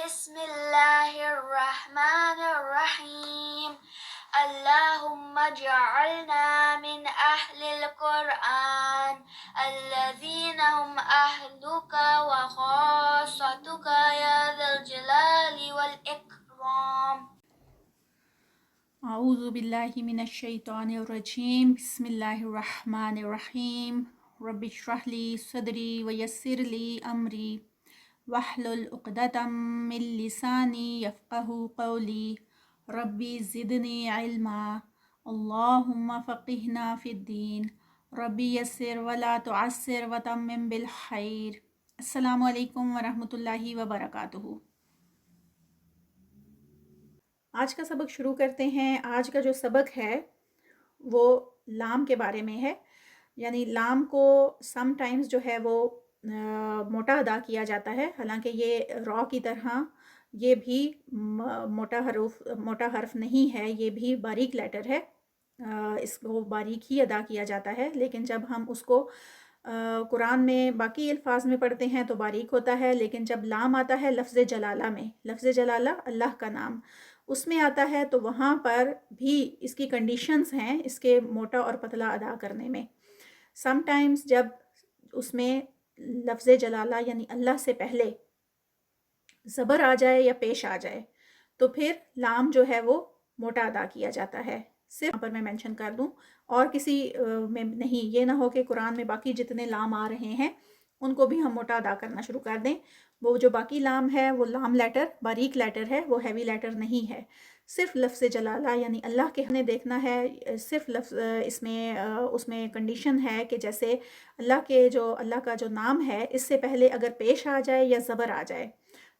بسم اللہ الرحمن الرحیم اللہم اجعلنا من اہل القرآن الذین هم اہلک وخاصتک یا ذا الجلال والاکرام۔ اعوذ باللہ من الشیطان الرجیم، بسم اللہ الرحمن الرحیم۔ رب اشرح لی صدری ویسر لی امری واحلل عقدۃ من لسانی یفقہوا قولی ربی زدنی علما اللہم فقہنا فی الدین ربی یسر ولا تعسر وتمم بالخیر۔ السلام علیکم ورحمۃ اللہ وبرکاتہ۔ آج کا سبق شروع کرتے ہیں۔ آج کا جو سبق ہے وہ لام کے بارے میں ہے، یعنی لام کو سم ٹائمز جو ہے وہ موٹا ادا کیا جاتا ہے، حالانکہ یہ را کی طرح یہ بھی موٹا حرف نہیں ہے، یہ بھی باریک لیٹر ہے، اس کو باریک ہی ادا کیا جاتا ہے، لیکن جب ہم اس کو قرآن میں باقی الفاظ میں پڑھتے ہیں تو باریک ہوتا ہے، لیکن جب لام آتا ہے لفظ جلالہ میں، لفظ جلالہ اللہ کا نام، اس میں آتا ہے تو وہاں پر بھی اس کی کنڈیشنز ہیں اس کے موٹا اور پتلا ادا کرنے میں۔ سم ٹائمز جب اس میں لفظ جلالہ یعنی اللہ سے پہلے زبر آ جائے یا پیش آ جائے تو پھر لام جو ہے وہ موٹا ادا کیا جاتا ہے۔ صرف یہاں پر میں مینشن کر دوں، اور کسی میں نہیں، یہ نہ ہو کہ قرآن میں باقی جتنے لام آ رہے ہیں ان کو بھی ہم موٹا ادا کرنا شروع کر دیں۔ وہ جو باقی لام ہے وہ لام لیٹر باریک لیٹر ہے، وہ ہیوی لیٹر نہیں ہے۔ صرف لفظ جلالہ یعنی اللہ کے ہم نے دیکھنا ہے، صرف لفظ اس میں کنڈیشن ہے کہ جیسے اللہ کا جو نام ہے اس سے پہلے اگر پیش آ جائے یا زبر آ جائے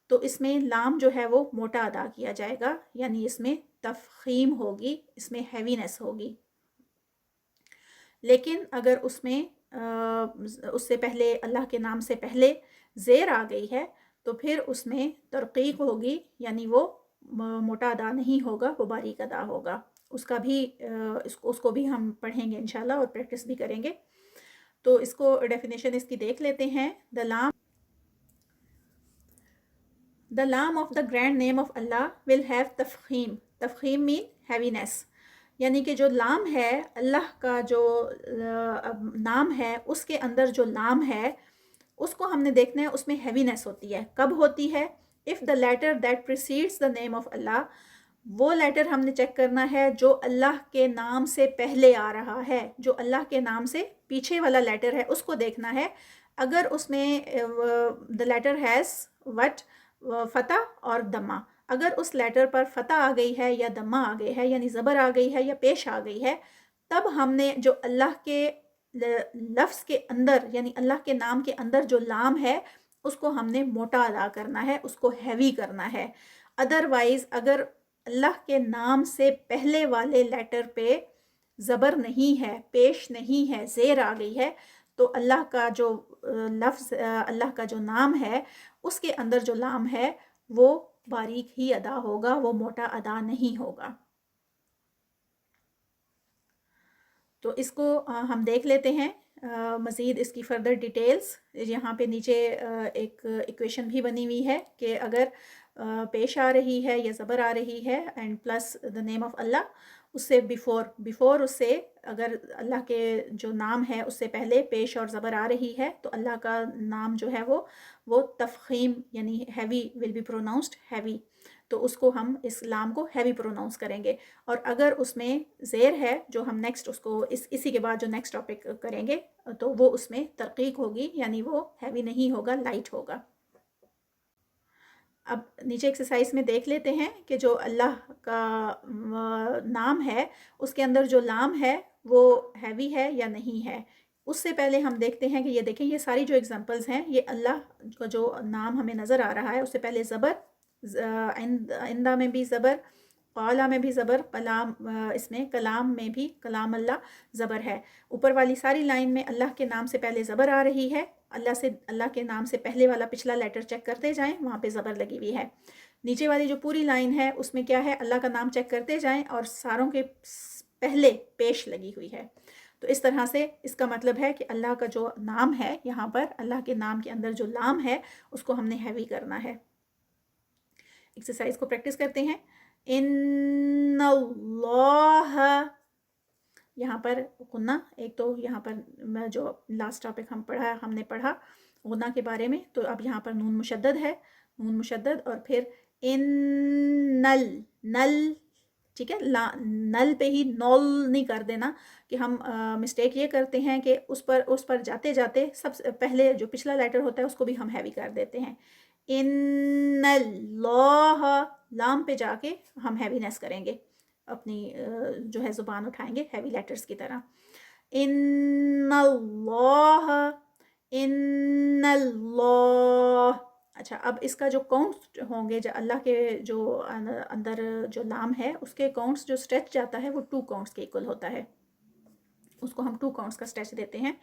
تو اس میں لام جو ہے وہ موٹا ادا کیا جائے گا، یعنی اس میں تفخیم ہوگی، اس میں ہیوینس ہوگی۔ لیکن اگر اس میں اس سے پہلے اللہ کے نام سے پہلے زیر آ گئی ہے تو پھر اس میں ترقیق ہوگی، یعنی وہ موٹا ادا نہیں ہوگا، وہ باریک ادا ہوگا۔ اس کو بھی ہم پڑھیں گے انشاءاللہ اور پریکٹس بھی کریں گے۔ تو اس کو ڈیفینیشن اس کی دیکھ لیتے ہیں۔ The lam of the grand name of Allah will have تفخیم۔ تفخیم mean heaviness، یعنی کہ جو لام ہے اللہ کا جو نام ہے اس کے اندر جو لام ہے اس کو ہم نے دیکھنا ہے، اس میں ہیوینس ہوتی ہے۔ کب ہوتی ہے؟ if the letter that precedes the name of Allah، وہ لیٹر ہم نے چیک کرنا ہے جو اللہ کے نام سے پہلے آ رہا ہے، جو اللہ کے نام سے پیچھے والا لیٹر ہے اس کو دیکھنا ہے۔ اگر اس میں the letter has what فتح اور دمہ، اگر اس لیٹر پر فتح آ گئی ہے یا دمہ آ گئی ہے، یعنی زبر آ گئی ہے یا پیش آ گئی ہے، تب ہم نے جو اللہ کے لفظ کے اندر یعنی اللہ کے نام کے اندر جو لام ہے اس کو ہم نے موٹا ادا کرنا ہے، اس کو ہیوی کرنا ہے۔ ادروائز اگر اللہ کے نام سے پہلے والے لیٹر پہ زبر نہیں ہے، پیش نہیں ہے، زیر آ گئی ہے تو اللہ کا جو لفظ اللہ کا جو نام ہے اس کے اندر جو لام ہے وہ باریک ہی ادا ہوگا، وہ موٹا ادا نہیں ہوگا۔ تو اس کو ہم دیکھ لیتے ہیں مزید اس کی فردر ڈیٹیلز۔ یہاں پہ نیچے ایک ایکویشن بھی بنی ہوئی ہے کہ اگر پیش آ رہی ہے یا زبر آ رہی ہے and plus the name of Allah, اس سے بیفور اس سے اگر اللہ کے جو نام ہے اس سے پہلے پیش اور زبر آ رہی ہے تو اللہ کا نام جو ہے وہ تفخیم یعنی heavy will be pronounced heavy, تو اس کو ہم اس لام کو ہیوی پروناؤنس کریں گے۔ اور اگر اس میں زیر ہے جو ہم نیکسٹ اس کو اسی کے بعد جو نیکسٹ ٹاپک کریں گے تو وہ اس میں ترقیق ہوگی، یعنی وہ ہیوی نہیں ہوگا، لائٹ ہوگا۔ اب نیچے ایکسرسائز میں دیکھ لیتے ہیں کہ جو اللہ کا نام ہے اس کے اندر جو لام ہے وہ ہیوی ہے یا نہیں ہے۔ اس سے پہلے ہم دیکھتے ہیں کہ یہ دیکھیں یہ ساری جو ایگزامپلز ہیں، یہ اللہ کا جو نام ہمیں نظر آ رہا ہے اس سے پہلے زبر، آئندہ میں بھی زبر، قالا میں بھی زبر، کلام اس میں کلام میں بھی کلام اللہ زبر ہے۔ اوپر والی ساری لائن میں اللہ کے نام سے پہلے زبر آ رہی ہے، اللہ کے نام سے پہلے والا پچھلا لیٹر چیک کرتے جائیں، وہاں پہ زبر لگی ہوئی ہے۔ نیچے والی جو پوری لائن ہے اس میں کیا ہے؟ اللہ کا نام چیک کرتے جائیں اور ساروں کے پہلے پیش لگی ہوئی ہے۔ تو اس طرح سے اس کا مطلب ہے کہ اللہ کا جو نام ہے، یہاں پر اللہ کے نام کے اندر جو لام ہے اس کو ہم نے ہیوی کرنا ہے۔ ایکسرسائز کو پریکٹس کرتے ہیں. ان اللہ، یہاں پر غنہ، ایک تو یہاں پر جو لاسٹ ٹاپک ہم نے پڑھا غنہ کے بارے میں، تو اب یہاں پر نون مشدد ہے، نون مشدد، اور پھر نل، نل، ٹھیک ہے، نل پہ ہی نول نہیں کر دینا، کہ ہم مسٹیک یہ کرتے ہیں کہ اس پر جاتے جاتے سب سے پہلے جو پچھلا لیٹر ہوتا ہے اس کو بھی ہم ہیوی کر دیتے ہیں. ان اللہ، لام پہ جا کے ہم ہیوینس کریں گے، اپنی جو ہے زبان اٹھائیں گے ہیوی لیٹرز کی طرح. ان اللہ، ان اللہ. اچھا، اب اس کا جو کاؤنٹس ہوں گے، جو اللہ کے جو اندر جو لام ہے اس کے کاؤنٹس جو اسٹریچ جاتا ہے وہ 2 کاؤنٹس کے ایکول ہوتا ہے، اس کو ہم 2 کاؤنٹس کا اسٹریچ دیتے ہیں.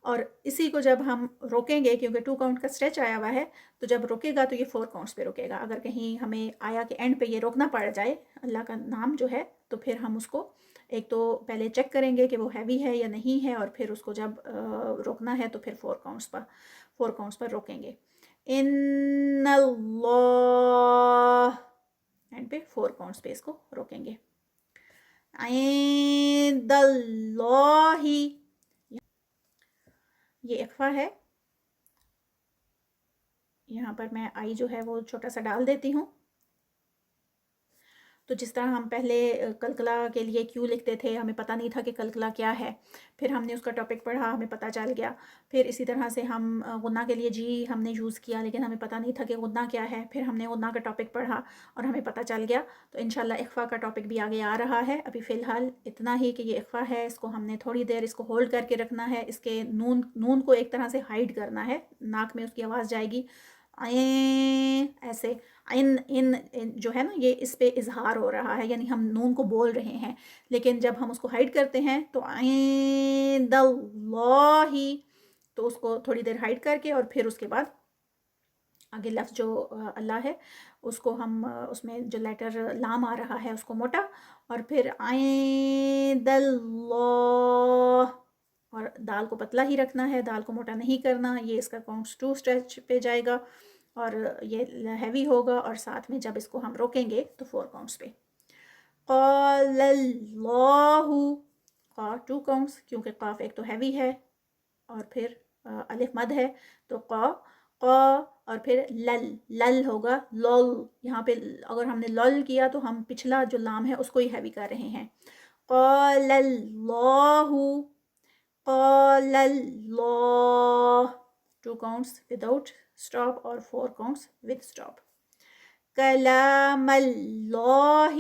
اور اسی کو جب ہم روکیں گے، کیونکہ 2 کاؤنٹ کا اسٹریچ آیا ہوا ہے، تو جب روکے گا تو یہ 4 کاؤنٹس پہ روکے گا. اگر کہیں ہمیں آیا کہ اینڈ پہ یہ روکنا پڑ جائے اللہ کا نام جو ہے، تو پھر ہم اس کو ایک تو پہلے چیک کریں گے کہ وہ ہیوی ہے یا نہیں ہے، اور پھر اس کو جب روکنا ہے تو پھر 4 کاؤنٹس پر روکیں گے. ان اللہ، اینڈ پہ 4 کاؤنٹس پہ اس کو روکیں گے. عند اللہ، یہ اخفا ہے، یہاں پر میں آئی جو ہے وہ چھوٹا سا ڈال دیتی ہوں. تو جس طرح ہم پہلے کلکلا کے لیے کیوں لکھتے تھے، ہمیں پتہ نہیں تھا کہ کلکلا کیا ہے، پھر ہم نے اس کا ٹاپک پڑھا، ہمیں پتہ چل گیا. پھر اسی طرح سے ہم غنہ کے لیے جی ہم نے یوز کیا، لیکن ہمیں پتہ نہیں تھا کہ غنہ کیا ہے، پھر ہم نے غنہ کا ٹاپک پڑھا اور ہمیں پتہ چل گیا. تو انشاءاللہ اخفا کا ٹاپک بھی آگے آ رہا ہے. ابھی فی الحال اتنا ہی کہ یہ اخفا ہے، اس کو ہم نے تھوڑی دیر اس کو ہولڈ کر کے رکھنا ہے. اس کے نون کو ایک طرح سے ہائیڈ کرنا ہے، ناک میں اس کی آواز جائے گی ایسے. ان جو ہے نا، یہ اس پہ اظہار ہو رہا ہے، یعنی ہم نون کو بول رہے ہیں، لیکن جب ہم اس کو ہائڈ کرتے ہیں تو عند اللہ، تو اس کو تھوڑی دیر ہائڈ کر کے اور پھر اس کے بعد آگے لفظ جو اللہ ہے اس کو ہم اس میں جو لیٹر لام آ رہا ہے اس کو موٹا، اور پھر عند اللہ، اور دال کو پتلا ہی رکھنا ہے، دال کو موٹا نہیں کرنا. یہ اس کا کاؤنٹس 2 اسٹریچ پہ جائے گا اور یہ ہیوی ہوگا، اور ساتھ میں جب اس کو ہم روکیں گے تو 4 کاؤنٹس پہ. قال اللہ، قا 2 کاؤنٹس، کیونکہ قاف ایک تو ہیوی ہے اور پھر الف مد ہے، تو قا، اور پھر لل ہوگا، لول. یہاں پہ اگر ہم نے لول کیا تو ہم پچھلا جو لام ہے اس کو ہی ہیوی کر رہے ہیں. قال اللہ، قال اللہ، 2 کاؤنٹس وداؤٹ اسٹاپ اور 4 کاؤنٹس ود اسٹاپ. کلام اللہ،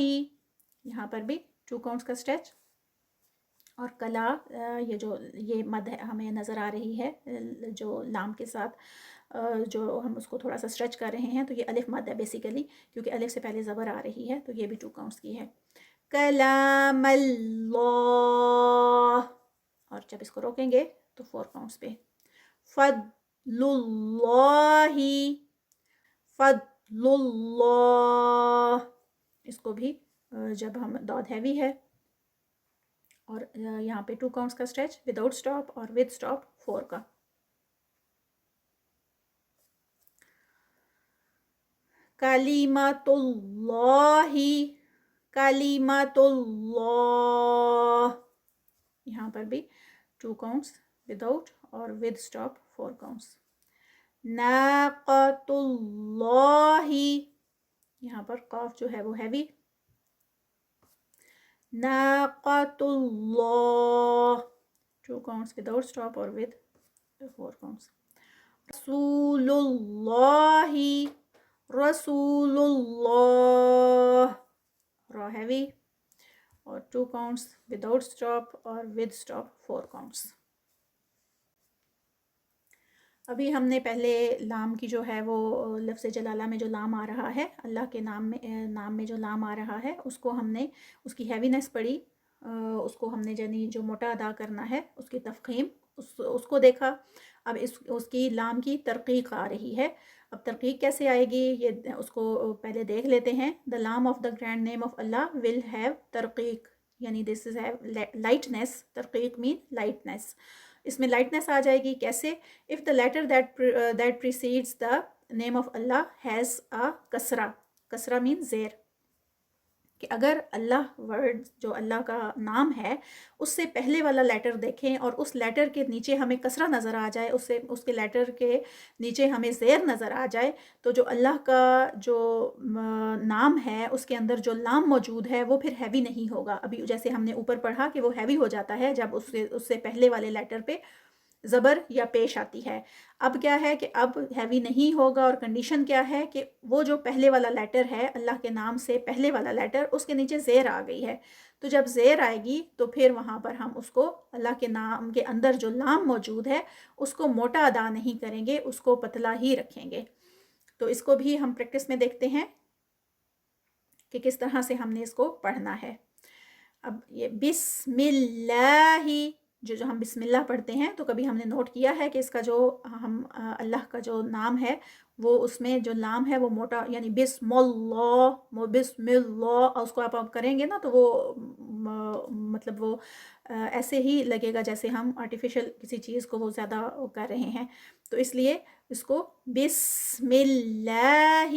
یہاں پر بھی 2 کاؤنٹس کا اسٹریچ، اور کلا یہ مد ہمیں نظر آ رہی ہے جو لام کے ساتھ جو ہم اس کو تھوڑا سا اسٹریچ کر رہے ہیں، تو یہ الف مد ہے بیسیکلی، کیونکہ الف سے پہلے زبر آ رہی ہے، تو یہ بھی 2 کاؤنٹس کی ہے. کلام اللہ، اور جب اس کو روکیں گے تو 4 کاؤنٹس پہ. فضل اللہ، فضل اللہ، اس کو بھی جب ہم داد ہیوی ہے اور یہاں پہ 2 کاؤنٹس کا اسٹریچ وداؤٹ اسٹاپ اور ود اسٹاپ 4 کا. کلمۃ اللہ، کلمۃ اللہ، یہاں پر بھی 2 کاؤنٹس وداؤٹ اور ود اسٹاپ 4 کاؤنٹس. ناقۃ اللہ، یہاں پر قاف جو ہے وہ ہیوی. ناقۃ اللہ، 2 کاؤنٹس وداؤٹ اسٹاپ اور ود 4 کاؤنٹس. رسول اللہ، رسول اللہ، را ہیوی اور 2 کاؤنٹس وداؤٹ اسٹاپ اور ود اسٹاپ 4 کاؤنٹس. ابھی ہم نے پہلے لام کی جو ہے وہ لفظ جلالہ میں جو لام آ رہا ہے، اللہ کے نام میں جو لام آ رہا ہے، اس کو ہم نے اس کی ہیوینس پڑھی، اس کو ہم نے یعنی جو موٹا ادا کرنا ہے اس کی تفخیم اس کو دیکھا. اب اس کی لام کی ترقیق آ رہی ہے. اب ترقیق کیسے آئے گی یہ اس کو پہلے دیکھ لیتے ہیں. The lam of the grand name of Allah will have tarqeeq, یعنی دس از ہیو لائٹنیس. ترقیق مین لائٹنیس. اس میں لائٹنیس آ جائے گی کیسے؟ If the letter that precedes the name of Allah has a kasra. Kasra mean zer, کہ اگر اللہ ورڈ جو اللہ کا نام ہے اس سے پہلے والا لیٹر دیکھیں اور اس لیٹر کے نیچے ہمیں کسرہ نظر آ جائے، اس کے لیٹر کے نیچے ہمیں زیر نظر آ جائے، تو جو اللہ کا جو نام ہے اس کے اندر جو لام موجود ہے وہ پھر ہیوی نہیں ہوگا. ابھی جیسے ہم نے اوپر پڑھا کہ وہ ہیوی ہو جاتا ہے جب اس سے پہلے والے لیٹر پہ زبر یا پیش آتی ہے. اب کیا ہے کہ اب ہیوی نہیں ہوگا، اور کنڈیشن کیا ہے کہ وہ جو پہلے والا لیٹر ہے اللہ کے نام سے پہلے والا لیٹر، اس کے نیچے زیر آ گئی ہے. تو جب زیر آئے گی تو پھر وہاں پر ہم اس کو اللہ کے نام کے اندر جو لام موجود ہے اس کو موٹا ادا نہیں کریں گے، اس کو پتلا ہی رکھیں گے. تو اس کو بھی ہم پریکٹس میں دیکھتے ہیں کہ کس طرح سے ہم نے اس کو پڑھنا ہے. اب یہ بسم اللہ، جو ہم بسم اللہ پڑھتے ہیں تو کبھی ہم نے نوٹ کیا ہے کہ اس کا جو ہم اللہ کا جو نام ہے وہ اس میں جو لام ہے وہ موٹا، یعنی بسم اللہ، اور اس کو آپ کریں گے نا تو وہ مطلب وہ ایسے ہی لگے گا جیسے ہم آرٹیفیشل کسی چیز کو وہ زیادہ کر رہے ہیں. تو اس لیے اس کو بسم اللہ،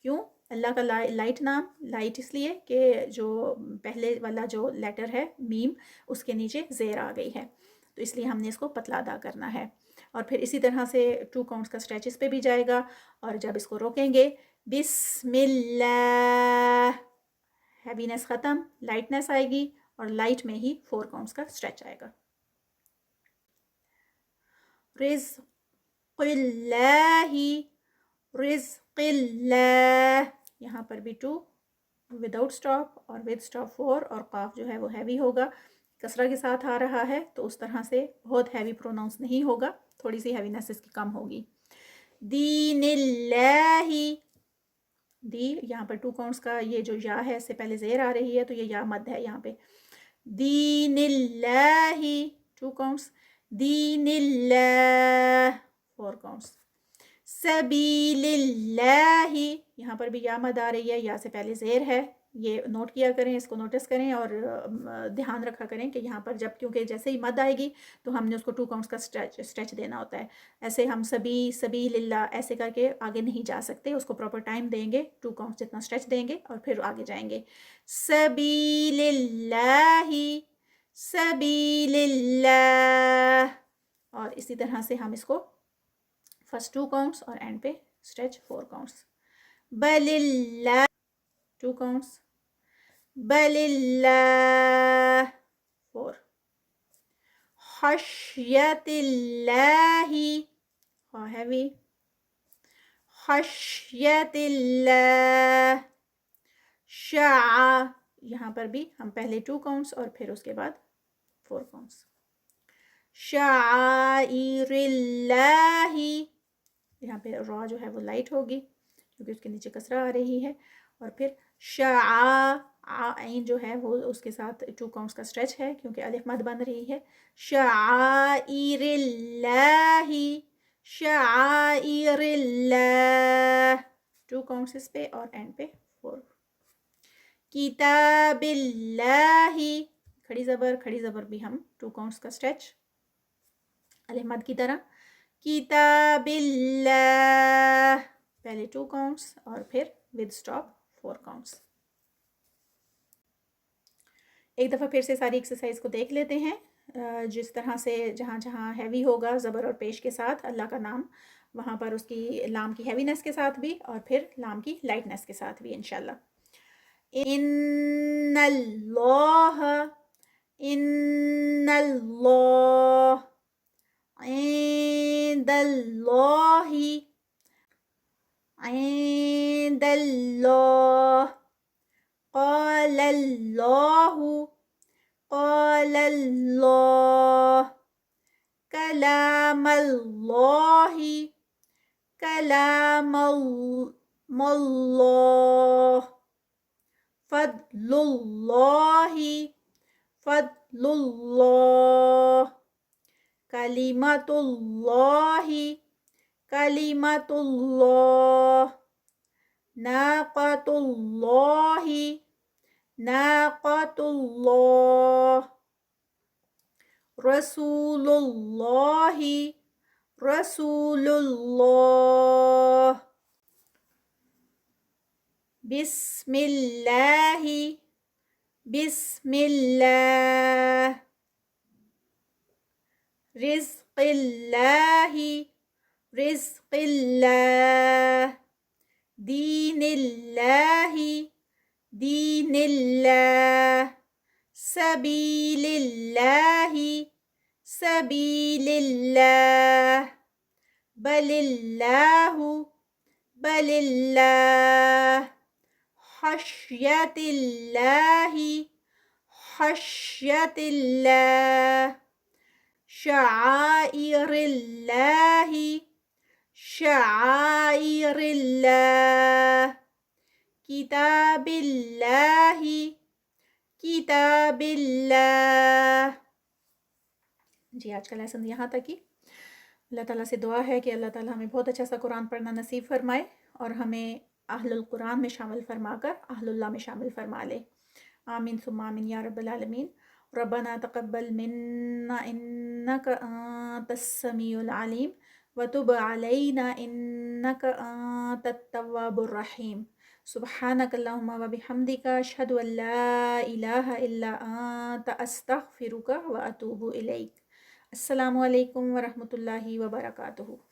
کیوں اللہ کا لائٹ نام، لائٹ اس لیے کہ جو پہلے والا جو لیٹر ہے میم اس کے نیچے زیر آ گئی ہے، تو اس لیے ہم نے اس کو پتلا ادا کرنا ہے. اور پھر اسی طرح سے 2 کاؤنٹس کا اسٹریچ اس پہ بھی جائے گا، اور جب اس کو روکیں گے بسم اللہ، ہیوینس ختم، لائٹنس آئے گی، اور لائٹ میں ہی 4 کاؤنٹس کا اسٹریچ آئے گا. رزق اللہ، رزق اللہ، یہاں پر بھی 2 وداؤٹ اسٹاپ اور ود اسٹاپ 4، اور قاف جو ہے وہ ہیوی ہوگا، کسرہ کے ساتھ آ رہا ہے تو اس طرح سے بہت ہیوی پروناؤنس نہیں ہوگا، تھوڑی سی ہیوینس اس کی کم ہوگی. دین اللہ، دی یہاں پر 2 کاؤنٹس کا یہ جو یا ہے اس سے پہلے زیر آ رہی ہے تو یہ یا مد ہے یہاں پہ. دین اللہ 2 کاؤنٹس، دین اللہ 4 کاؤنٹس. سبیل اللہ، یہاں پر بھی یا مد آ رہی ہے، یا سے پہلے زیر ہے، یہ نوٹ کیا کریں، اس کو نوٹس کریں اور دھیان رکھا کریں کہ یہاں پر جب کیونکہ جیسے ہی مد آئے گی تو ہم نے اس کو 2 کاؤنٹس کا اسٹریچ دینا ہوتا ہے. ایسے ہم سبیل اللہ ایسے کر کے آگے نہیں جا سکتے، اس کو پراپر ٹائم دیں گے، 2 کاؤنٹس جتنا اسٹریچ دیں گے اور پھر آگے جائیں گے. سبیل اللہ، سبیل اللہ، اور اسی طرح سے ہم اس کو فرسٹ 2 کاؤنٹس اور اینڈ پہ اسٹریچ 4 کاؤنٹس. بل اللہ 2 کاؤنٹس، بل اللہ 4. خشیت اللہ، ہیوی، خشیت اللہ. شع، یہاں پر بھی ہم پہلے 2 کاؤنٹس اور پھر اس کے بعد 4 کاؤنٹس. شعائر اللہ، یہاں پہ را جو ہے وہ لائٹ ہوگی کیونکہ اس کے نیچے کسرہ آ رہی ہے، اور پھر عین جو ہے وہ اس کے ساتھ 2 کاؤنٹس کا اسٹریچ ہے کیونکہ الف مد بن رہی ہے. شعائر اللہ، شعائر اللہ 2 کاؤنٹس اس پہ اور اینڈ پہ 4. کتاب اللہ، کھڑی زبر بھی ہم 2 کاؤنٹس کا اسٹریچ الف مد کی طرح. کتاب اللہ، پہلے 2 کاؤنٹس اور پھر ود اسٹاپ 4 کاؤنٹس. ایک دفعہ پھر سے ساری ایکسرسائز کو دیکھ لیتے ہیں، جس طرح سے جہاں جہاں ہیوی ہوگا زبر اور پیش کے ساتھ اللہ کا نام، وہاں پر اس کی لام کی ہیوینس کے ساتھ بھی اور پھر لام کی لائٹنس کے ساتھ بھی انشاءاللہ. ان اللہ، ان اللہ، عند اللہ، عند اللہ. قال اللہ، قال اللہ. کلام اللہ، کلام اللہ. فضل اللہ، فضل اللہ. کلمۃ اللہ، کلمۃ اللہ. ناقۃ اللہ، ناقۃ اللہ. رسول اللہ، رسول اللہ. بسم اللہ بسم اللہ رزق اللہ رزق اللہ دین اللہ دین اللہ سبیل اللہ سبیل اللہ بل اللہ بل اللہ خشیت اللہ خشیت اللہ شعائر اللہ شعائر اللہ کتاب اللہ کتاب اللہ۔ جی آج کا لیسن یہاں تک ہی۔ اللہ تعالیٰ سے دعا ہے کہ اللہ تعالیٰ ہمیں بہت اچھا سا قرآن پڑھنا نصیب فرمائے اور ہمیں اہل القرآن میں شامل فرما کر اہل اللہ میں شامل فرما لے۔ آمین ثم آمین یا رب العالمین۔ ربنا تقبل منا انک انت السمیع العلیم وتب علینا انک انت التواب الرحیم۔ سبحانک اللہم وبحمدک اشہد ان لا الہ الا انت استغفرک واتوب الیک۔ السلام علیکم ورحمۃ اللہ وبرکاتہ۔